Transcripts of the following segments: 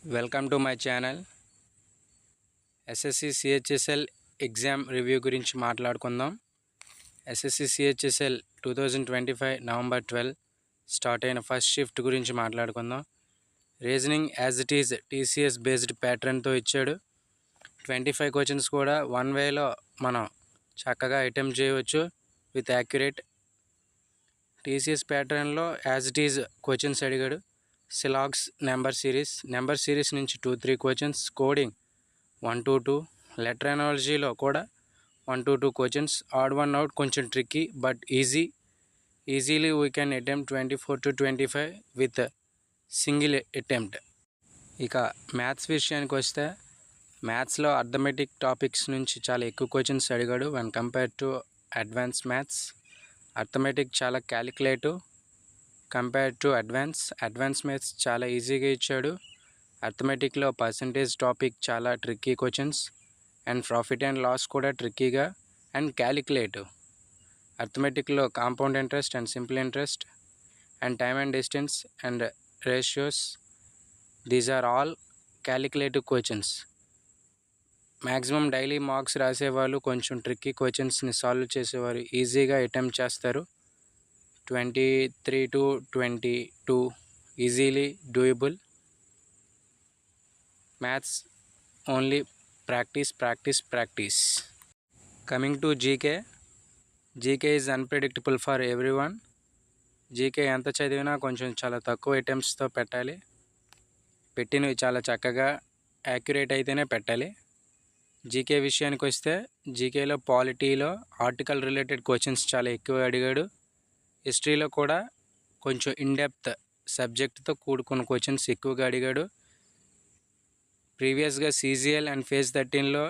Welcome to my channel. SSC CHSL exam review గురించి మాట్లాడుకుందాం. SSC CHSL 2025 November 12 start అయిన first shift గురించి మాట్లాడుకుందాం. Reasoning as it is TCS based ప్యాటర్న్తో ఇచ్చాడు. 25 క్వశ్చన్స్ కూడా వన్ వేలో మనం చక్కగా అటెంప్ట్ చేయవచ్చు విత్ యాక్యురేట్. TCS ప్యాటర్న్లో యాజ్ ఇట్ ఈజ్ క్వశ్చన్స్ అడిగాడు. సిలాగ్స్ నెంబర్ సిరీస్ నుంచి 2-3 క్వశ్చన్స్, కోడింగ్ 1-2, లెటర్ ఎనాలజీలో కూడా 1-2 క్వశ్చన్స్, ఆడ్ వన్ అవుట్ కొంచెం tricky but easily we can attempt 24 to 25 with single attempt. ఇక మ్యాథ్స్ విషయానికి వస్తే మ్యాథ్స్లో అర్థమెటిక్ టాపిక్స్ నుంచి చాలా ఎక్కువ క్వశ్చన్స్ అడిగాడు when compare to advance maths. Arithmetic చాలా calculative compare to advance maths చాలా ఈజీగా ఇచ్చాడు. అర్థమెటిక్లో పర్సంటేజ్ టాపిక్ చాలా tricky questions and profit and loss కూడా ట్రిక్కీగా అండ్ క్యాలిక్యులేటివ్. అర్థమెటిక్లో compound interest and simple interest and time and distance and ratios, these are all calculative questions. Maximum daily marks రాసేవాళ్ళు కొంచెం ట్రిక్కీ క్వశ్చన్స్ని సాల్వ్ చేసేవారు ఈజీగా attempt చేస్తారు. 23 to 22 easily doable. Maths only practice. Coming to GK is unpredictable for everyone. GK ఎంత చదివినా కొంచెం చాలా తక్కువ అటెంప్ట్స్తో పెట్టాలి. పెట్టినవి చాలా చక్కగా యాక్యురేట్ అయితేనే పెట్టాలి. జీకే విషయానికి వస్తే జీకేలో పాలిటీలో ఆర్టికల్ రిలేటెడ్ క్వశ్చన్స్ చాలా ఎక్కువ అడిగాడు. హిస్టరీలో కూడా కొంచెం ఇన్డెప్త్ సబ్జెక్ట్తో కూడుకున్న క్వశ్చన్స్ ఎక్కువగా అడిగాడు. ప్రీవియస్గా CGL అండ్ ఫేజ్ 13లో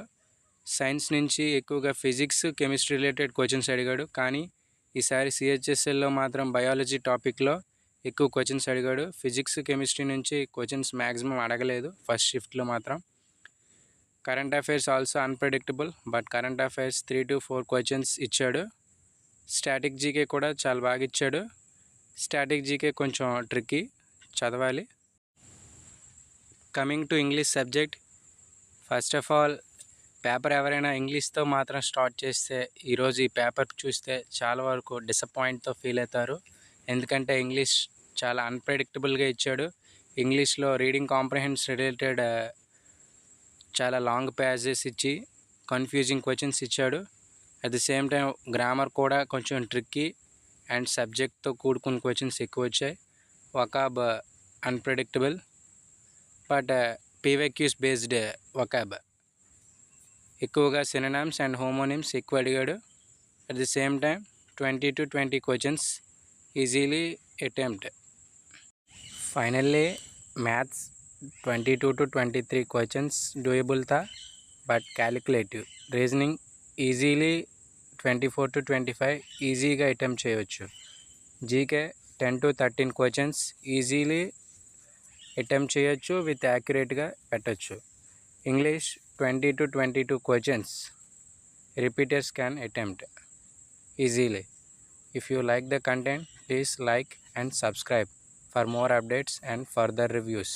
సైన్స్ నుంచి ఎక్కువగా ఫిజిక్స్, కెమిస్ట్రీ రిలేటెడ్ క్వశ్చన్స్ అడిగాడు. కానీ ఈసారి CHSLలో మాత్రం బయాలజీ టాపిక్లో ఎక్కువ క్వశ్చన్స్ అడిగాడు. ఫిజిక్స్, కెమిస్ట్రీ నుంచి క్వశ్చన్స్ మ్యాక్సిమం అడగలేదు ఫస్ట్ షిఫ్ట్లో మాత్రం. Current affairs also unpredictable but current affairs 3 to 4 questions ఇచ్చాడు. స్టాటిక్ జీకే కూడా చాలా బాగా ఇచ్చాడు. స్టాటిక్ జీకే కొంచెం ట్రిక్కీ, చదవాలి. Coming to English subject, first of all paper ఎవరైనా ఇంగ్లీష్తో మాత్రం స్టార్ట్ చేస్తే ఈరోజు ఈ పేపర్ చూస్తే చాలా వరకు డిసప్పాయింట్తో ఫీల్ అవుతారు. ఎందుకంటే ఇంగ్లీష్ చాలా అన్ప్రెడిక్టబుల్గా ఇచ్చాడు. ఇంగ్లీష్లో రీడింగ్ కాంప్రహెన్స్ రిలేటెడ్ చాలా లాంగ్ ప్యాసేజెస్ ఇచ్చి కన్ఫ్యూజింగ్ క్వశ్చన్స్ ఇచ్చాడు. At the same time grammar కూడా కొంచెం ట్రిక్కీ అండ్ సబ్జెక్ట్తో కూడుకున్న క్వశ్చన్స్ ఎక్కువ వచ్చాయి. Vocab unpredictable but PYQs based vocab. ఎక్కువగా సినోనిమ్స్ అండ్ హోమోనిమ్స్ ఎక్కువ అడిగాడు. At the same time 20 to 20 questions easily attempt. Finally maths 22 to 23 questions doable థా but calculative. Reasoning easily 24 to 25 ఈజీగా అటెంప్ట్ చేయవచ్చు. GK 10 to 13 questions easily attempt చేయొచ్చు with యాక్యురేట్గా పెట్టచ్చు. English 20 to 22 questions repeaters can attempt easily. If you like the content, please like and subscribe for more updates and further reviews.